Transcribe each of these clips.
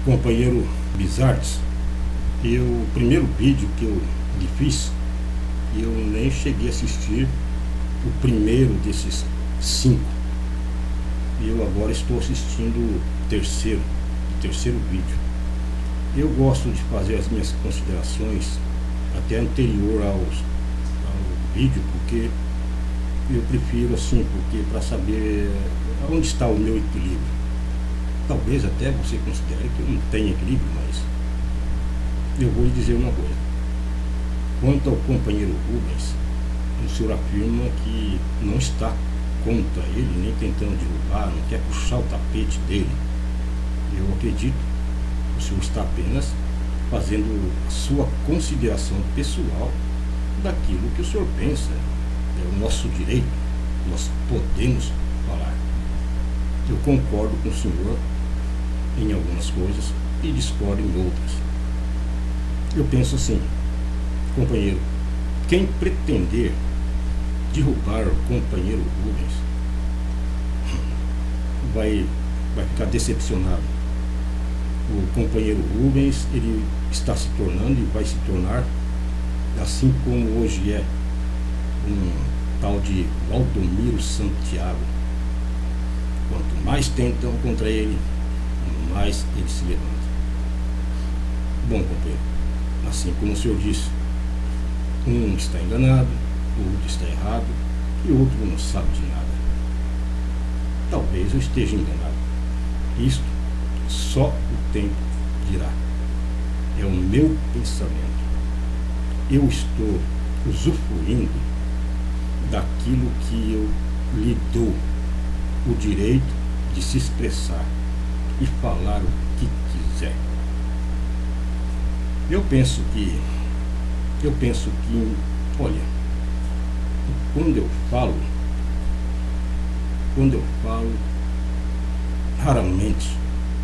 Companheiro Bizartes, o primeiro vídeo que eu lhe fiz, eu nem cheguei a assistir o primeiro desses 5. Eu agora estou assistindo o terceiro vídeo. Eu gosto de fazer as minhas considerações até anterior ao vídeo, porque eu prefiro assim, porque para saber onde está o meu equilíbrio. Talvez até você considere que eu não tenho equilíbrio, mas eu vou lhe dizer uma coisa. Quanto ao companheiro Rubens, o senhor afirma que não está contra ele, nem tentando derrubar, não quer puxar o tapete dele. Eu acredito que o senhor está apenas fazendo a sua consideração pessoal daquilo que o senhor pensa. É o nosso direito, nós podemos falar. Eu concordo com o senhor em algumas coisas e discordo em outras. Eu penso assim, companheiro, quem pretender derrubar o companheiro Rubens vai ficar decepcionado. O companheiro Rubens, ele está se tornando e vai se tornar, assim como hoje é um tal de Valdomiro Santiago. Quanto mais tentam contra ele, mais ele se levanta. Bom, companheiro, assim como o senhor disse, um está enganado, o outro está errado e o outro não sabe de nada. Talvez eu esteja enganado. Isto só o tempo dirá. É o meu pensamento. Eu estou usufruindo daquilo que eu lhe dou o direito de se expressar e falar o que quiser. Eu penso que, olha, quando eu falo, raramente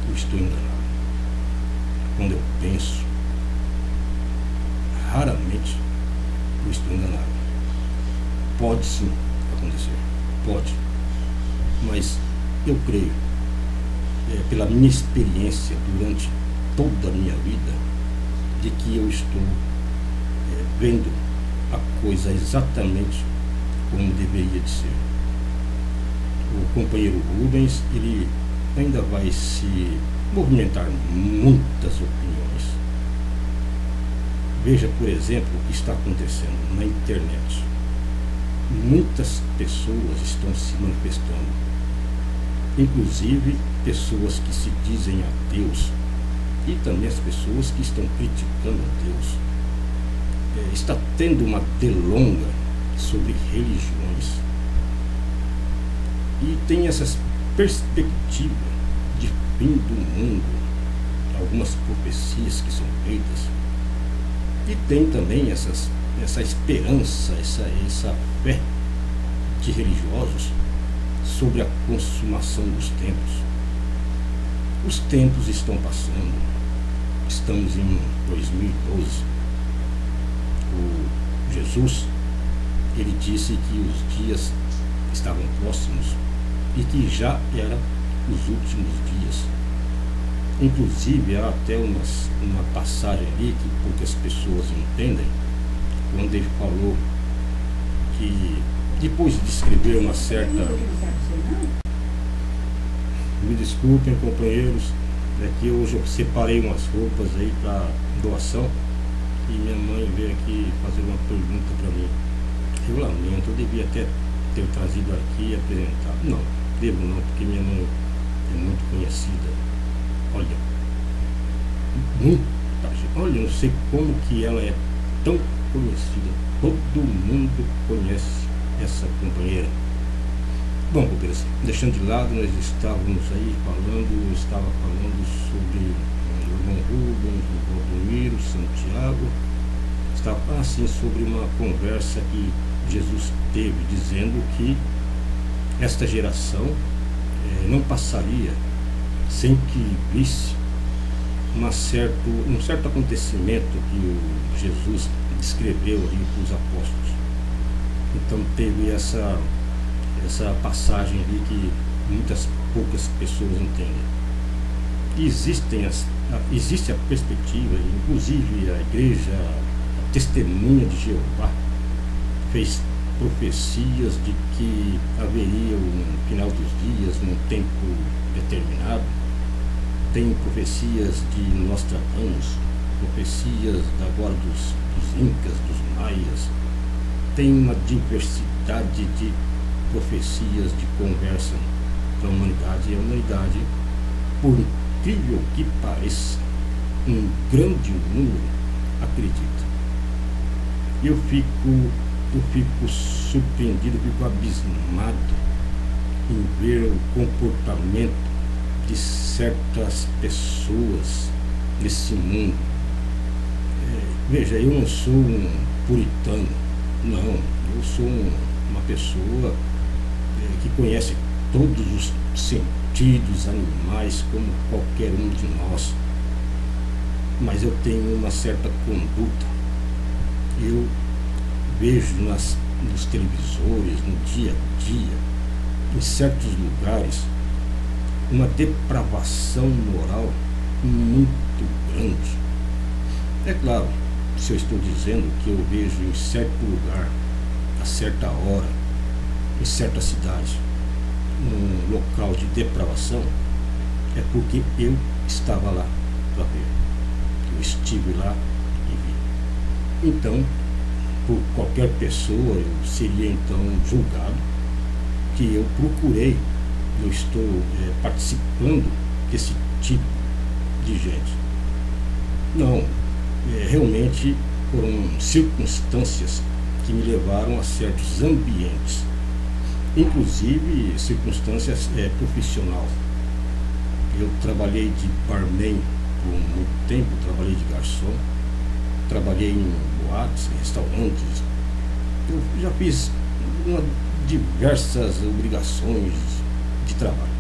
eu estou enganado. Quando eu penso, raramente eu estou enganado. Pode sim acontecer, pode, mas eu creio, pela minha experiência durante toda a minha vida, de que eu estou vendo a coisa exatamente como deveria de ser. O companheiro Rubens, ele ainda vai se movimentar muitas opiniões. Veja, por exemplo, o que está acontecendo na internet. Muitas pessoas estão se manifestando, inclusive pessoas que se dizem ateus e também as pessoas que estão criticando a Deus. Está tendo uma delonga sobre religiões e tem essas perspectivas de fim do mundo, algumas profecias que são feitas, e tem também essa esperança, essa fé de religiosos sobre a consumação dos tempos. Os tempos estão passando, estamos em 2012. O Jesus, ele disse que os dias estavam próximos e que já eram os últimos dias. Inclusive há até uma passagem ali que poucas pessoas entendem, quando ele falou que depois de escrever uma certa... Me desculpem, companheiros, é que hoje eu separei umas roupas aí para doação e minha mãe veio aqui fazer uma pergunta para mim. Eu lamento, eu devia até ter trazido aqui e apresentado. Não, devo não, porque minha mãe é muito conhecida. Olha, muita gente. Olha, eu não sei como que ela é tão conhecida. Todo mundo conhece essa companheira. Bom, companheiros, deixando de lado, nós estávamos aí falando, estava falando sobre o irmão Rubens, o Valdomiro, Santiago. Estava assim sobre uma conversa que Jesus teve, dizendo que esta geração não passaria sem que visse um certo acontecimento que o Jesus descreveu ali para os apóstolos. Então teve essa passagem ali que poucas pessoas entendem. existe a perspectiva, inclusive a igreja, a testemunha de Jeová, fez profecias de que haveria um final dos dias num tempo determinado. Tem profecias de Nostradamus, profecias agora dos Incas, dos Maias. Tem uma diversidade de profecias de conversa para a humanidade, e a humanidade, por incrível que pareça, um grande número acredita. Eu fico surpreendido, fico abismado em ver o comportamento de certas pessoas nesse mundo. Veja, eu não sou um puritano, não, eu sou uma pessoa que conhece todos os sentidos animais como qualquer um de nós, mas eu tenho uma certa conduta. Eu vejo nos televisores, no dia a dia, em certos lugares, uma depravação moral muito grande. É claro, se eu estou dizendo que eu vejo em certo lugar, a certa hora, em certa cidade, um local de depravação, é porque eu estava lá para ver. Eu estive lá e vi. Então, por qualquer pessoa, eu seria então julgado que eu procurei, eu estou participando desse tipo de gente. Não, realmente foram circunstâncias que me levaram a certos ambientes, inclusive circunstâncias profissional. Eu trabalhei de barman por muito tempo, trabalhei de garçom, trabalhei em boates, em restaurantes. Eu já fiz diversas obrigações de trabalho.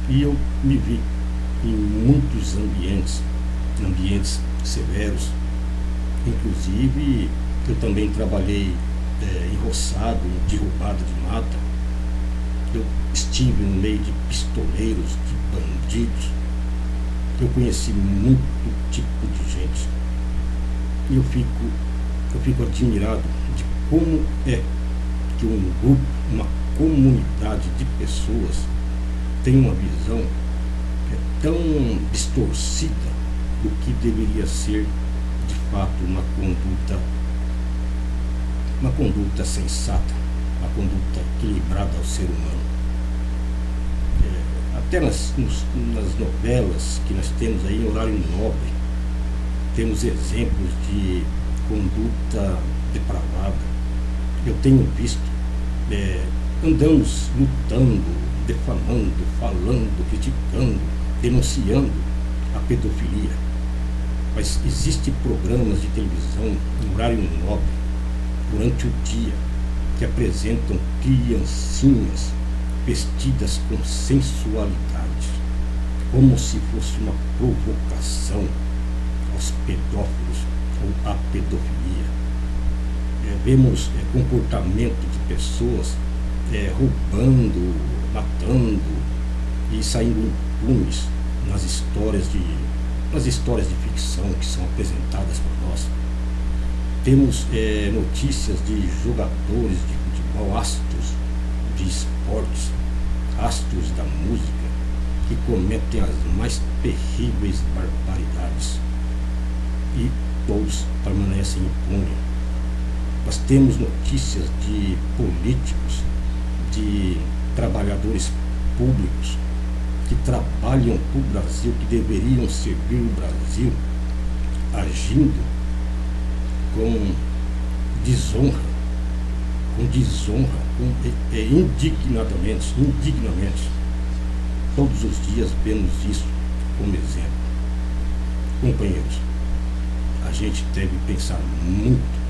E eu me vi em muitos ambientes severos. Inclusive, eu também trabalhei em roçado, em derrubada de mata. Eu estive no meio de pistoleiros, de bandidos. Eu conheci muito tipo de gente. E eu fico admirado de como é que um grupo, uma comunidade de pessoas tem uma visão tão distorcida do que deveria ser de fato uma conduta sensata, uma conduta equilibrada ao ser humano. Até nas novelas que nós temos aí em horário nobre, temos exemplos de conduta depravada. Eu tenho visto, andamos lutando, defamando, falando, criticando, denunciando a pedofilia. Mas existem programas de televisão em horário nobre, durante o dia, que apresentam criancinhas vestidas com sensualidade, como se fosse uma provocação aos pedófilos ou à pedofilia. Vemos comportamento de pessoas roubando, matando e saindo impunes nas histórias de ficção que são apresentadas para nós. Temos notícias de jogadores de futebol, astros de esportes, astros da música, que cometem as mais terríveis barbaridades, e todos permanecem impunes. Nós temos notícias de políticos, de trabalhadores públicos que trabalham para o Brasil, que deveriam servir o Brasil, agindo com desonra, indignamente. Todos os dias vemos isso como exemplo. Companheiros, a gente deve pensar muito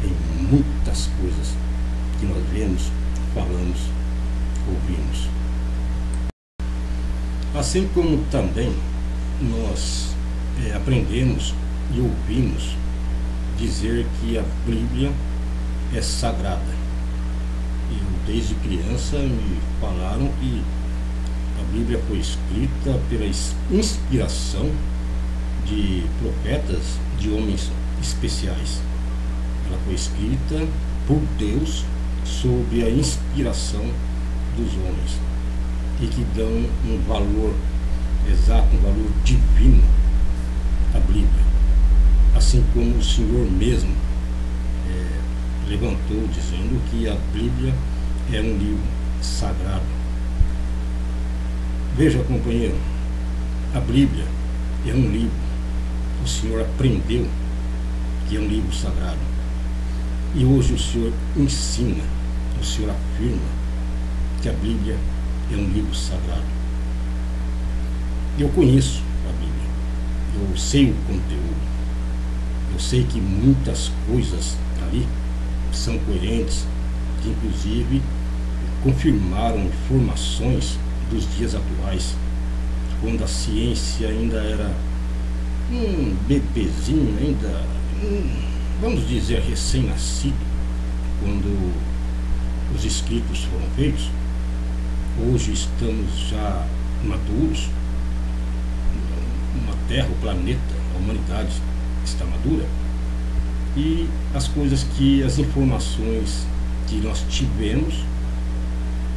em muitas coisas que nós vemos, falamos, ouvimos. Assim como também nós aprendemos e ouvimos dizer que a Bíblia é sagrada. Eu, desde criança, me falaram que a Bíblia foi escrita pela inspiração de profetas, de homens especiais. Ela foi escrita por Deus sob a inspiração dos homens e que dão um valor exato, um valor divino à Bíblia. Assim como o Senhor mesmo levantou dizendo que a Bíblia é um livro sagrado. Veja, companheiro, a Bíblia é um livro, o Senhor aprendeu que é um livro sagrado. E hoje o Senhor ensina, o Senhor afirma que a Bíblia é um livro sagrado. Eu conheço a Bíblia, eu sei o conteúdo, eu sei que muitas coisas ali são coerentes, que inclusive confirmaram informações dos dias atuais, quando a ciência ainda era um bebezinho, ainda vamos dizer recém-nascido, quando os escritos foram feitos. Hoje estamos já maduros, uma terra, o planeta, a humanidade está madura, e as informações que nós tivemos,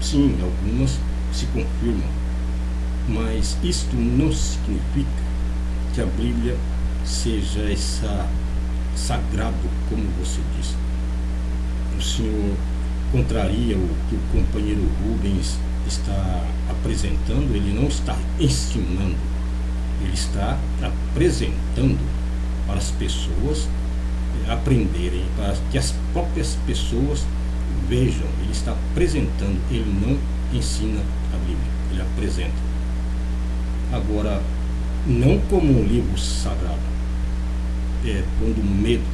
sim, algumas se confirmam, mas isto não significa que a Bíblia seja essa sagrado, como você disse. O Senhor contraria o que o companheiro Rubens está apresentando. Ele não está ensinando, ele está apresentando para as pessoas aprenderem, para que as próprias pessoas vejam. Ele está apresentando, ele não ensina a Bíblia, ele apresenta. Agora, não como um livro sagrado, pondo medo,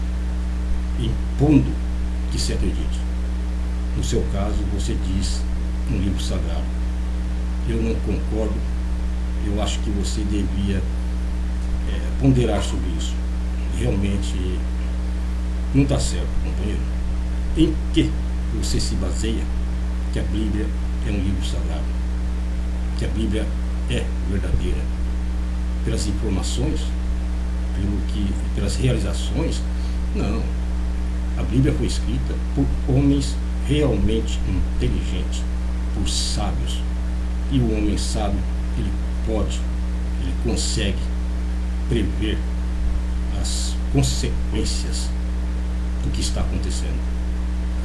impondo que se acredite. No seu caso, você diz um livro sagrado. Eu não concordo. Eu acho que você devia ponderar sobre isso. Realmente não está certo, companheiro. Em que você se baseia que a Bíblia é um livro sagrado, que a Bíblia é verdadeira? Pelas informações, pelas realizações? Não. A Bíblia foi escrita por homens realmente inteligentes, por sábios. E o homem sábio, ele consegue prever as consequências do que está acontecendo.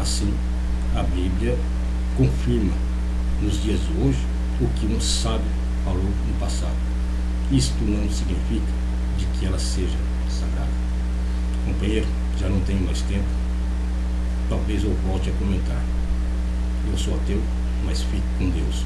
Assim, a Bíblia confirma nos dias de hoje o que um sábio falou no passado. Isto não significa de que ela seja sagrada. Companheiro, já não tenho mais tempo. Talvez eu volte a comentar. Eu sou ateu, mas fico com Deus.